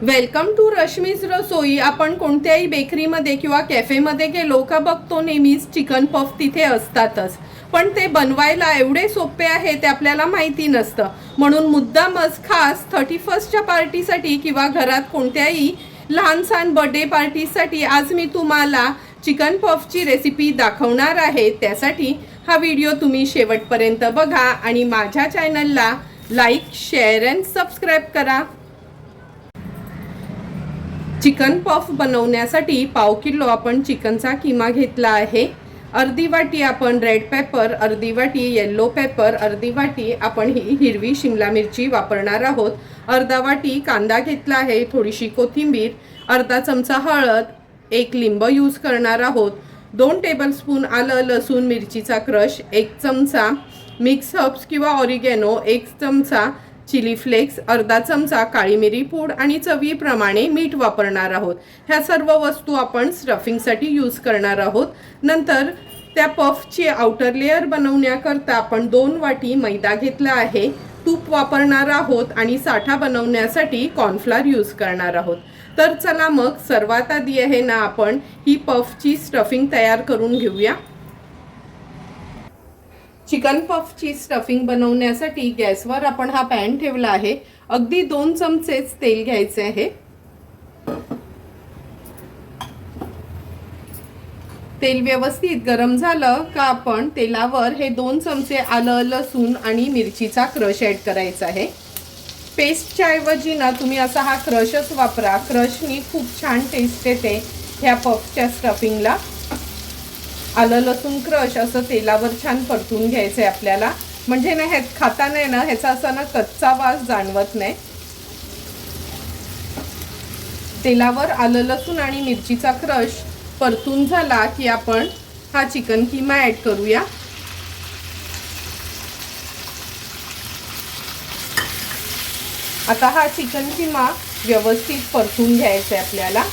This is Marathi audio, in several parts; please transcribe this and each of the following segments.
वेलकम टू रश्मीज रसोई। आपण कोणत्याही बेकरीमध्ये किंवा कॅफेमध्ये गेलो का बघतो नेहमीच चिकन पफ तिथे असतातच, पण ते बनवायला एवढे सोपे आहे ते आपल्याला माहिती नसतं। म्हणून मुद्दामच खास 31च्या पार्टीसाठी किंवा घरात कोणत्याही लहानसहान बर्थडे पार्टीसाठी आज मी तुम्हाला चिकन पफची रेसिपी दाखवणार आहे। त्यासाठी हा व्हिडिओ तुम्ही शेवटपर्यंत बघा आणि माझ्या चॅनलला लाईक, शेअर अँड सबस्क्राईब करा। चिकन पफ बनवण्यासाठी पाव किलो आपण चिकनचा किमा घेतला आहे। अर्धी वाटी आपण रेड पेपर, अर्धी वाटी येलो पेपर, अर्धी वाटी आपण ही हिरवी शिमला मिरची वापरणार आहोत। अर्धा वाटी कांदा घेतला आहे, थोडीशी कोथिंबीर, अर्धा चमचा हळद, एक लिंब यूज करणार आहोत। 2 टेबलस्पून आलं लसूण मिरचीचा क्रश, 1 चमचा मिक्स हर्ब्स किंवा ऑरिगॅनो, 1 चमचा चिली फ्लेक्स, अर्धा चमचा काळी मिरी पूड आणि चवीप्रमाणे मीठ वापरणार आहोत। ह्या सर्व वस्तू आपण स्टफिंगसाठी यूज करणार आहोत। नंतर त्या पफची आउटर लेयर बनवण्याकरता आपण 2 वाटी मैदा घेतला आहे, तूप वापरणार आहोत आणि साठा बनवण्यासाठी कॉर्नफ्लोअर यूज करणार आहोत। तर चला मग सर्वात आधी आहे ना आपण ही पफची स्टफिंग तयार करून घेऊया। चिकन पफची स्टफिंग बनवण्यासाठी गॅसवर आपण हा पॅन ठेवला आहे। अगदी 2 चमचेच तेल घ्यायचे आहे। तेल व्यवस्थित गरम झालं का आपण तेलावर हे 2 चमचे आलं लसूण आणि मिरचीचा क्रश ॲड करायचा आहे। पेस्टच्या ऐवजी ना तुम्ही असा हा क्रशच वापरा, क्रशनी खूप छान टेस्ट येते ह्या पफच्या स्टफिंगला। आलं लसूण क्रश असं तेलावर छान परतून घ्यायचं आहे आपल्याला, म्हणजे ना हे खाताना ना ह्याचा असा ना कच्चा वास जाणवत नाही। तेलावर आलं लसूण आणि मिरचीचा क्रश परतून झाला की आपण हा चिकन किमा ॲड करूया। आता हा चिकन किमा व्यवस्थित परतून घ्यायचा आहे आपल्याला।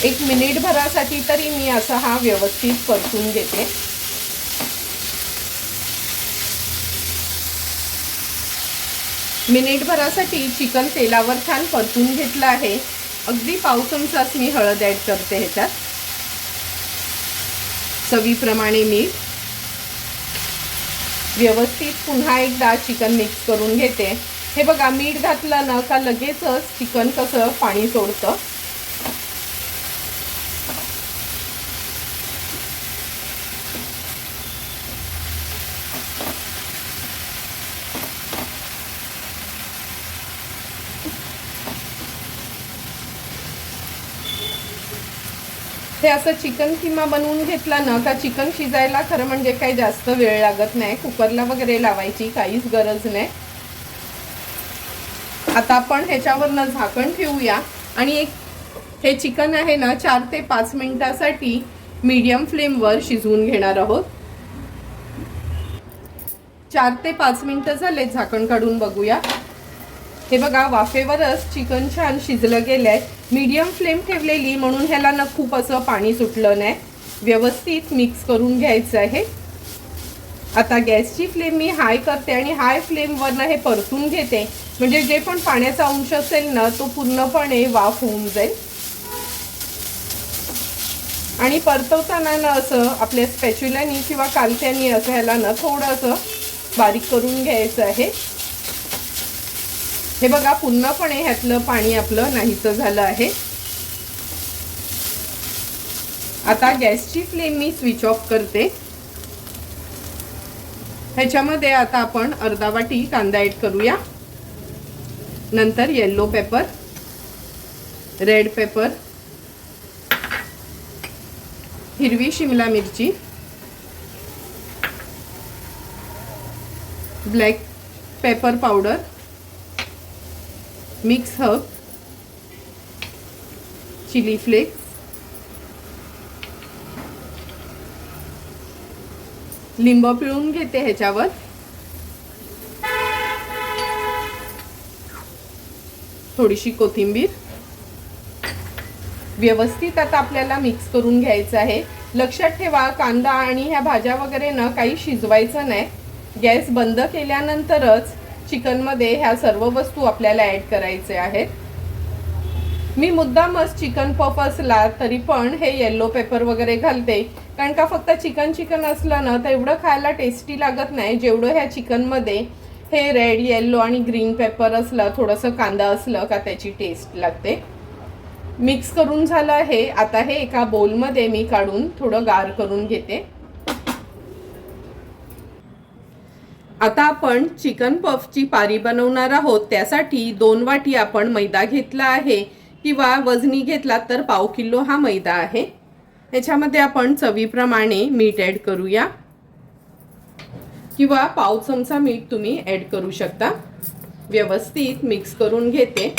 एक मिनिट भरासाठी तरी मी असा हा व्यवस्थित परतून घेते। मिनिट भरासाठी चिकन तेलावर छान परतून घेतलं आहे। अगदी पाव चमचाच मी हळद ॲड करते ह्याच्यात, चवीप्रमाणे मीठ। व्यवस्थित पुन्हा एकदा चिकन मिक्स करून घेते। हे बघा, मीठ घातलं ना का लगेचच चिकन कसं पाणी सोडतं। हे असं चिकन किमा बनवून घेतला ना का चिकन शिजायला खरं म्हणजे काही जास्त वेळ लागत नाही, कुकरला वगैरे लावायची काहीच गरज नाही। आता आपण ह्याच्यावरनं झाकण ठेवूया आणि हे चिकन आहे ना 4 ते 5 मिनिटासाठी मीडियम फ्लेमवर शिजवून घेणार आहोत। 4 ते 5 मिनिटं झाले, झाकण काढून बघूया। हे बघा, वाफेवरच चिकन छान शिजलं गेलंय। मीडियम फ्लेम ठेवलेली म्हणून ह्याला ना खूप असं पाणी सुटलं नाही। व्यवस्थित मिक्स करून घ्यायचं आहे। आता गॅसची फ्लेम मी हाय करते आणि हाय फ्लेमवरनं हे परतून घेते, म्हणजे जे पण पाण्याचा अंश असेल ना तो पूर्णपणे वाफ होऊन जाईल। आणि परतवताना ना असं आपल्या स्पॅच्युलानी किंवा कालथ्यानी असं ह्याला ना थोडंसं बारीक करून घ्यायचं आहे। हे बघा, पूर्णपणे ह्यातलं पाणी आपलं नाहीसं झालं आहे। आता गॅसची फ्लेम मी स्विच ऑफ करते। ह्याच्यामध्ये आता आपण अर्धा वाटी कांदा ॲड करूया, नंतर येलो पेपर, रेड पेपर, हिरवी शिमला मिरची, black pepper powder, mix herb, chilli flakes, लिंब पिळून घेते ह्याच्यावर, थोडीशी कोथिंबीर। व्यवस्थित आता आपल्याला मिक्स करून घ्यायचं आहे। लक्षात ठेवा, कांदा आणि ह्या भाज्या वगैरे न काही शिजवायचं नाही. गॅस बंद केल्यानंतरच चिकनमध्ये ह्या सर्व वस्तू आपल्याला ॲड करायचे आहेत. मी मुद्दामच चिकन पफ असला तरी पण हे येलो पेपर वगैरे घालते, कारण का फक्त चिकन असलं ना तर एवढं खायला टेस्टी लागत नाही जेवढं ह्या चिकनमध्ये हे रेड, येलो आणि ग्रीन पेपर असलं, थोडंसं कांदा असलं का त्याची टेस्ट लागते. मिक्स करून झालं आहे. आता हे एका बोलमध्ये मी काढून थोडं गार करून घेते. आता आपण चिकन पफची पारी बनवणार आहोत. त्यासाठी 2 वाटी आपण मैदा घेतला आहे, किंवा वजनी घेतला तर पाव किलो हा मैदा आहे. याच्यामध्ये आपण चवीप्रमाणे मीठ ॲड करूया, किंवा पाव चमचा मीठ तुम्ही ॲड करू शकता. व्यवस्थित मिक्स करून घेते.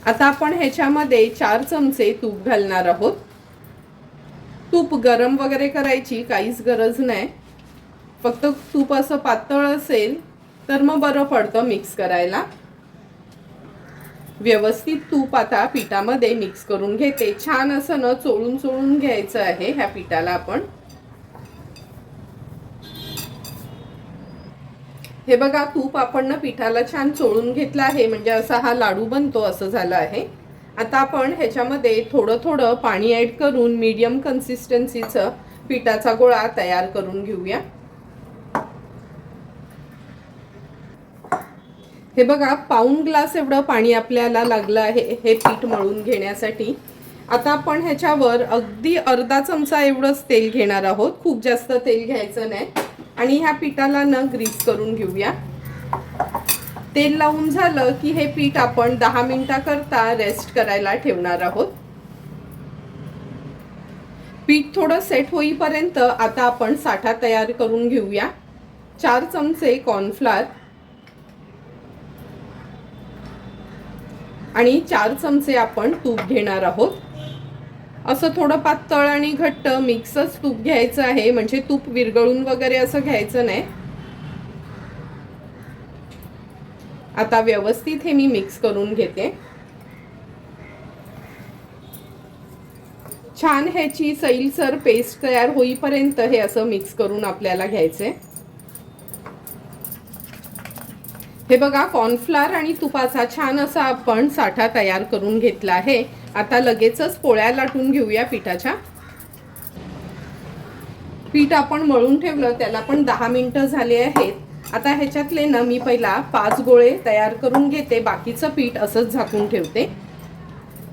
आता आपण ह्याच्यामध्ये 4 चमचे तूप घालणार आहोत. तूप गरम वगैरे करायची काहीच गरज नाही. फक्त तूप असं पातळ असेल तर मग बरं पडतं मिक्स करायला. व्यवस्थित तूप आता पिठामध्ये मिक्स करून घेते. छान असं न चोळून घ्यायचं आहे ह्या पिठाला आपण. हे बघा, तूप आपण ना पिठाला छान चोळून घेतलं आहे, म्हणजे असा हा लाडू बनतो असं झालं आहे. आता आपण ह्याच्यामध्ये थोडं पाणी ॲड करून मीडियम कन्सिस्टन्सीचं पिठाचा गोळा तयार करून घेऊया. हे बघा, पाऊण ग्लास एवढं पाणी आपल्याला लागलं आहे हे पीठ मळून घेण्यासाठी. आता आपण ह्याच्यावर अगदी अर्धा चमचा एवढंच तेल घेणार आहोत. खूप जास्त तेल घ्यायचं नाही. आणि ह्या पिठाला न ग्रीस करून घेऊया. तेल लावून झालं की हे पीठ आपण 10 मिनिटाकरता रेस्ट करायला ठेवणार आहोत. पीठ थोडं सेट होईपर्यंत आता आपण साठा तयार करून घेऊया. 4 चमचे कॉर्नफ्लोअर आणि 4 चमचे आपण तूप घेणार आहोत. असं थोडं पातळ आणि घट्ट मिक्सच तूप घ्यायचं आहे, म्हणजे तूप विरघळून वगैरे असं घ्यायचं नाही. आता व्यवस्थित हे मी मिक्स करून घेते. छान ह्याची सैलसर पेस्ट तयार होईपर्यंत हे असं मिक्स करून आपल्याला घ्यायचंय. हे बघा, कॉर्नफ्लोअर आणि तुपाचा छान असा आपण साठा तयार करून घेतला आहे. आता लगेचच पोळ्या लाटून घेऊया पिठाच्या. पीठ आपण मळून ठेवलं त्याला पण 10 मिनिटं झाले आहेत. आता ह्याच्यातले ना मी पहिला 5 गोळे तयार करून घेते. बाकीचं पीठ असंच झाकून ठेवते.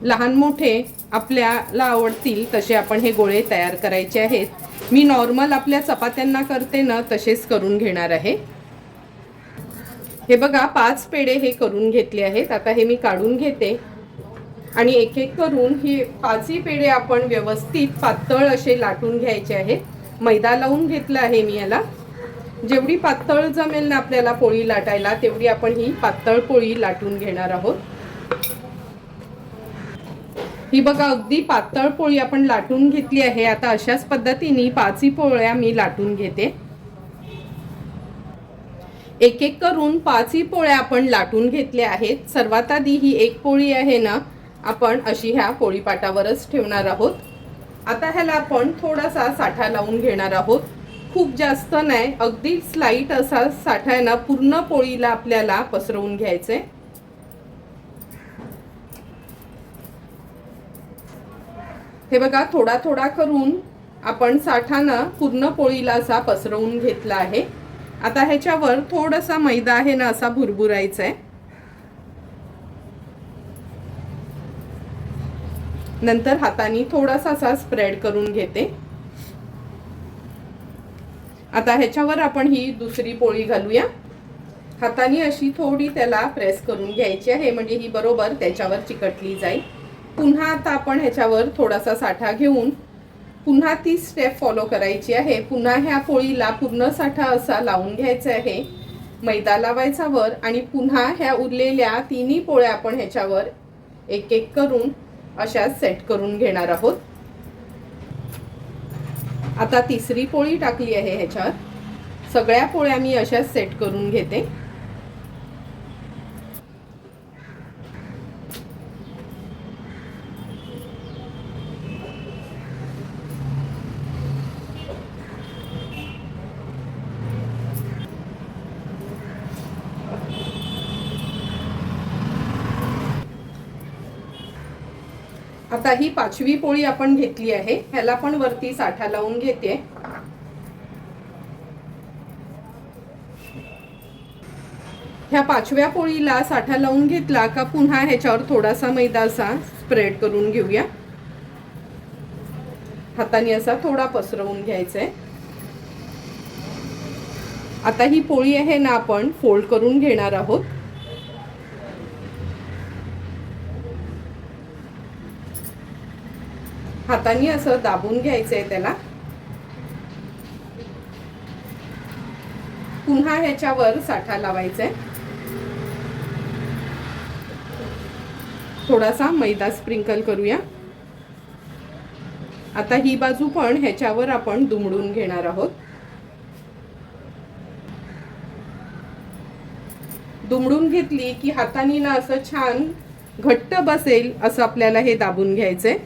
लहान मोठे आपल्याला आवडतील तसे आपण हे गोळे तयार करायचे आहेत. मी नॉर्मल आपल्या चपात्यांना करते ना तसेच करून घेणार आहे. हे बघा, 5 पेढे हे करून घेतले आहेत. आता हे मी काढून घेते आणि एक एक करून ही 5ही पेढे आपण व्यवस्थित पातळ असे लाटून घ्यायचे आहेत. मैदा लावून घेतला आहे मी याला. जेवढी पातळ जमेल ना आपल्याला पोळी लाटायला तेवढी आपण ही पातळ पोळी लाटून घेणार आहोत. ही बघा, अगदी पातळ पोळी आपण लाटून घेतली आहे. आता अशाच पद्धतीने 5ही पोळ्या मी लाटून घेते. एक एक करून 5ही पोळ्या आपण लाटून घेतल्या आहेत. सर्वात आधी ही एक पोळी आहे ना आपण अशी ह्या पोळीपाटावरच ठेवणार आहोत. आता ह्याला आपण थोडासा साठा लावून घेणार आहोत. खूप जास्त नाही, अगदी स्लाइट असा साठा आहे ना पूर्ण पोळीला आपल्याला पसरवून घ्यायचे. हे बघा, थोडा थोडा करून आपण साठा ना पूर्ण पोळीला असा पसरवून घेतला आहे. आता ह्याच्यावर थोडासा मैदा आहे ना असा भुरभुरायचा आहे. नंतर हाताने थोडासा असा स्प्रेड करून घेते. आता ह्याच्यावर आपण ही दुसरी पोळी घालूया. हाताने अशी थोडी त्याला प्रेस करून घ्यायची आहे, म्हणजे ही बरोबर त्याच्यावर चिकटली जाईल. पुन्हा आता आपण ह्याच्यावर थोडासा साठा घेऊन पुन्हा ती स्टेप फॉलो करायची आहे. पुन्हा ह्या पोळीला पूर्ण साठा असा लावून घ्यायचा आहे. मैदा लावायचा वर आणि पुन्हा ह्या उरलेल्या 3ही पोळ्या आपण ह्याच्यावर एक एक करून अशा सेट करून घेणार आहोत. आता तिसरी पोळी टाकली आहे ह्याच्यावर. सगळ्या पोळ्या मी अशा सेट करून घेते. आता ही 5वी पोळी आपण घेतली आहे, ह्याला पण वरती साठा लावून घेते। ह्या 5व्या पोळीला साठा लावून घेतला का पुन्हा ह्याच्यावर थोडासा मैदा असा स्प्रेड करून घेऊया। हाताने असा थोडा पसरवून घ्यायचा आहे। आता ही पोळी आहे ना आपण फोल्ड करून घेणार आहोत। हाताने असं दाबून घ्यायचं आहे त्याला। पुन्हा ह्याच्यावर साठा लावायचा आहे, थोडासा मैदा स्प्रिंकल करूया। आता ही बाजू पण ह्याच्यावर आपण दुमडून घेणार आहोत। दुमडून घेतली की हाताने ना असं छान घट्ट बसेल असं आपल्याला हे दाबून घ्यायचंय।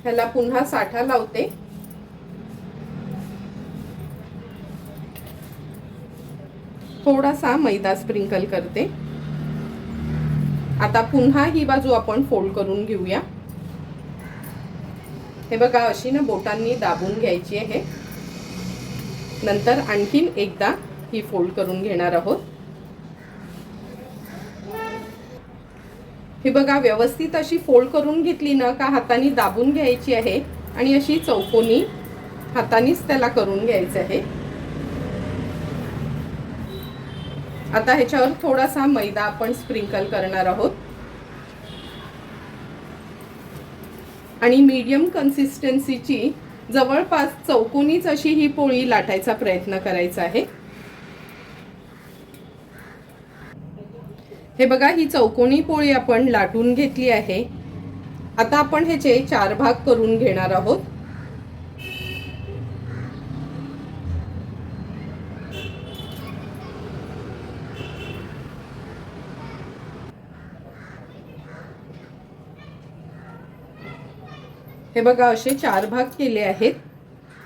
ह्याला पुन्हा साठा लावते। थोडासा मैदा स्प्रिंकल करते। आता पुन्हा ही बाजू आपण फोल्ड करून घेऊया। हे बघा अशी ना बोटांनी दाबून घ्यायची आहे। नंतर आणखीन एकदा ही फोल्ड करून घेणार आहोत। हे बघा व्यवस्थित अशी फोल्ड करून घेतली ना का हाताने दाबून घ्यायची आहे आणि अशी चौकोनी हातानेच त्याला करून घ्यायचं आहे। आता ह्याच्यावर थोडासा मैदा आपण स्प्रिंकल करणार आहोत आणि मीडियम कन्सिस्टन्सीची जवळपास चौकोनीच अशी ही पोळी लाटायचा प्रयत्न करायचा आहे। हे बघा ही चौकोनी पोळी आपण लाटून घेतली आहे। आता आपण ह्याचे 4 भाग करून घेणार आहोत। हे बघा असे 4 भाग केले आहेत।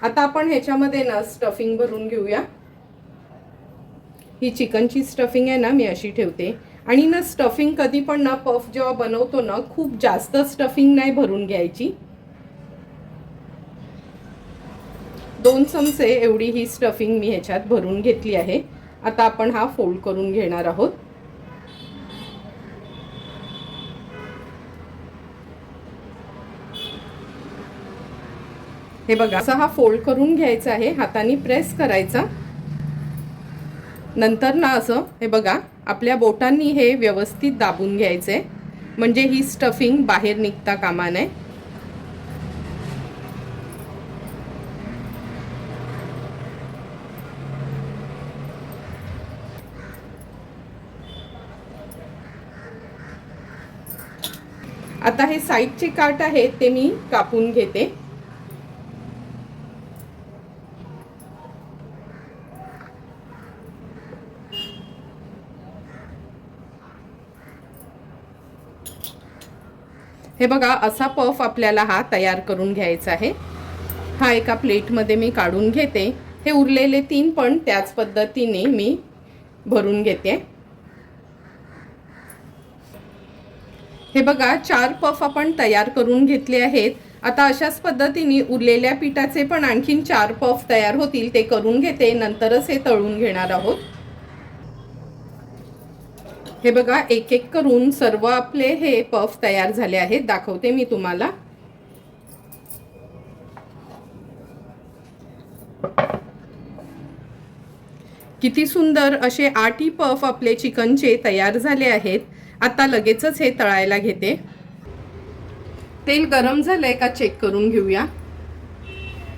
आता आपण ह्याच्यामध्ये ना स्टफिंग भरून घेऊया। ही चिकनची स्टफिंग आहे ना मी अशी ठेवते आणि ना स्टफिंग कधी पण ना पफ जेव्हा बनवतो ना खूप जास्त स्टफिंग नाही भरून घ्यायची। 2 चमचे एवढी ही स्टफिंग मी ह्याच्यात भरून घेतली आहे। आता आपण हा फोल्ड करून घेणार आहोत। हे बघा असा हा फोल्ड करून घ्यायचा आहे, हाताने प्रेस करायचा। नंतर ना असं हे बघा आपल्या बोटांनी हे व्यवस्थित दाबून घ्यायचे म्हणजे ही स्टफिंग बाहेर निघता कामा नये। आता हे साइडचे काट आहेत ते मी कापून घेते। हे बघा असा पफ आपल्याला हा तयार करून घ्यायचा आहे। हा एका प्लेटमध्ये मी काढून घेते। हे उरलेले 3 पण त्याच पद्धतीने मी भरून घेते। हे बघा 4 पफ आपण तयार करून घेतले आहेत। आता अशाच पद्धतीने उरलेल्या पिठाचे पण आणखीन 4 पफ तयार होतील ते करून घेते, नंतरच हे तळून घेणार आहोत। हे बघा एक एक करून सर्व आपले हे पफ तयार झाले आहेत, दाखवते मी तुम्हाला। किती सुंदर असे 8 पफ आपले चिकनचे तयार झाले आहेत। आता लगेचच हे तळायला घेते। तेल गरम झालंय का चेक करून घेऊया।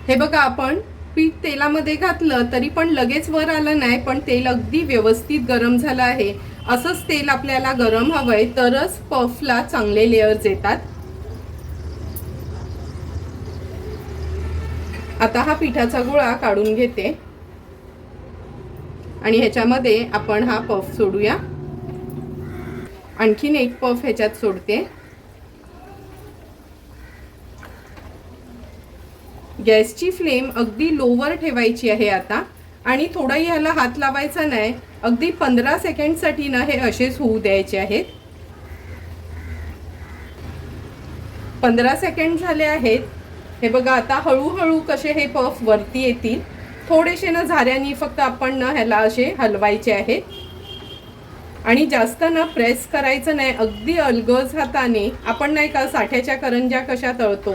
हे बघा आपण पीठ तेलामध्ये घातलं तरी पण लगेच वर आलं नाही, पण तेल अगदी व्यवस्थित गरम झालं आहे। असंच तेल आपल्याला गरम हवंय तरच पफला चांगले लेयर्स येतात। आता हा पिठाचा गोळा काढून घेते आणि ह्याच्यामध्ये आपण हा पफ सोडूया। आणखीन एक पफ ह्याच्यात सोडते। गॅसची फ्लेम अगदी लोवर ठेवायची आहे आता, आणि थोडाही ह्याला हात लावायचा नाही, अगदी 15 सेकंडसाठी ना हे असेच होऊ द्यायचे आहेत. 15 सेकंड झाले आहेत. हे बघा आता हळूहळू कसे हे पफ वरती येतील. थोडेसे ना झाऱ्यानी फक्त आपण ना ह्याला असे हलवायचे आहेत आणि जास्त ना प्रेस करायचं नाही. अगदी अलगद हाताने आपण नाही का साठ्याच्या करंज्या कशा तळतो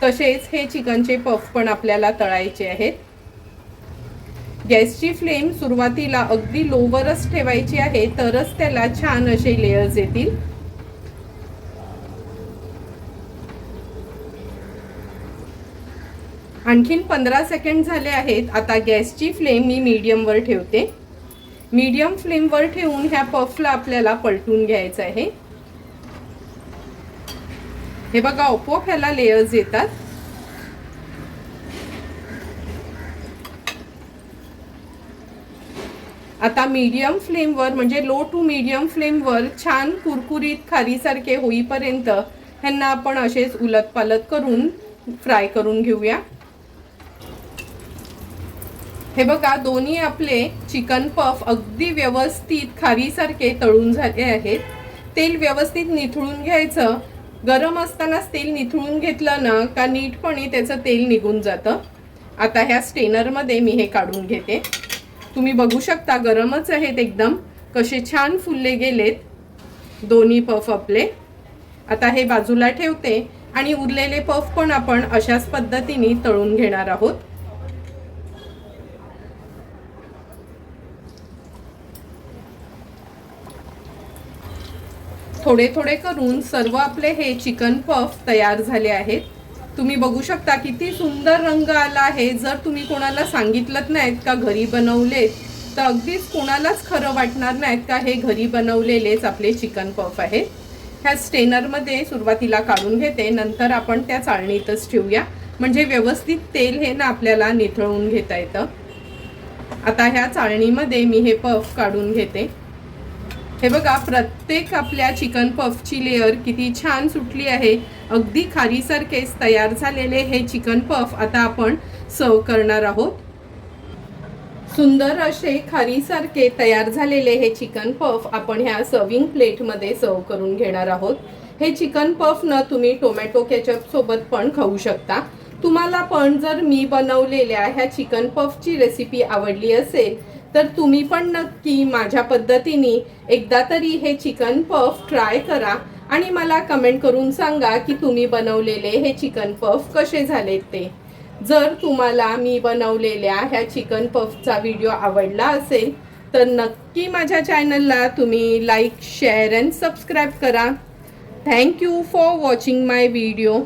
तसेच हे चिकनचे पफ पण आपल्याला तळायचे आहेत. गॅसची फ्लेम सुरुवातीला अगदी लोवरच ठेवायची आहे, तरच त्याला छान असे लेयर्स येतील. आणखीन 15 सेकंड झाले आहेत. आता गॅसची फ्लेम मी मीडियमवर ठेवते. मीडियम फ्लेमवर ठेवून ह्या पफला आपल्याला पलटून घ्यायचं आहे. हे बघा आपोआप ह्याला लेयर्स येतात. आता मीडियम फ्लेमवर म्हणजे लो टू मीडियम फ्लेमवर छान कुरकुरीत खारीसारखे होईपर्यंत ह्यांना आपण असेच उलटपालट करून फ्राय करून घेऊया. हे बघा दोन्ही आपले चिकन पफ अगदी व्यवस्थित खारीसारखे तळून झाले आहेत. तेल व्यवस्थित निथळून घ्यायचं. गरम असतानाच तेल निथळून घेतलं ना का नीटपणे त्याचं तेल निघून जातं. आता ह्या स्टेनरमध्ये मी हे काढून घेते. तुम्ही बघू शकता गरमच आहेत एकदम. कसे छान फुलले गेलेत दोन्ही पफ आपले. आता हे बाजूला ठेवते आणि उरलेले पफ पण आपण अशाच पद्धतीने तळून घेणार आहोत. थोडे थोडे करून सर्व आपले हे चिकन पफ तयार झाले आहेत. तुम्ही बघू शकता किती सुंदर रंग आला आहे. जर तुम्ही कोणाला सांगितलंच नाहीत का घरी बनवलेत तर अगदीच कोणालाच खरं वाटणार नाहीत का हे घरी बनवलेलेच आपले चिकन पफ आहेत. ह्या स्टेनरमध्ये सुरुवातीला काढून घेते, नंतर आपण त्या चाळणीतच ठेवूया म्हणजे व्यवस्थित तेल हे ना आपल्याला निथळून घेता येतं. आता ह्या चाळणीमध्ये मी हे पफ काढून घेते. हे बघा प्रत्येक आपल्या चिकन पफची लेयर किती छान सुटली आहे. अगदी खारीसारखेच तयार झालेले हे चिकन पफ आता आपण सर्व करणार आहोत. सुंदर असे खारीसारखे तयार झालेले हे चिकन पफ आपण ह्या सर्विंग प्लेटमध्ये सर्व करून घेणार आहोत. हे चिकन पफ न तुम्ही टोमॅटो केचप सोबत पण खाऊ शकता. तुम्हाला पण जर मी बनवलेल्या ह्या चिकन पफची रेसिपी आवडली असेल तर तुम्ही पण नक्की माझ्या पद्धतीने एकदा तरी हे चिकन पफ ट्राय करा आणि मला कमेंट करून सांगा की तुम्ही बनवलेले हे चिकन पफ कसे झालेत ते. जर तुम्हाला मी बनवलेल्या ह्या चिकन पफचा व्हिडिओ आवडला असेल तर नक्की माझ्या चॅनलला तुम्ही लाईक, शेअर अँड सबस्क्राईब करा. Thank you for watching my video.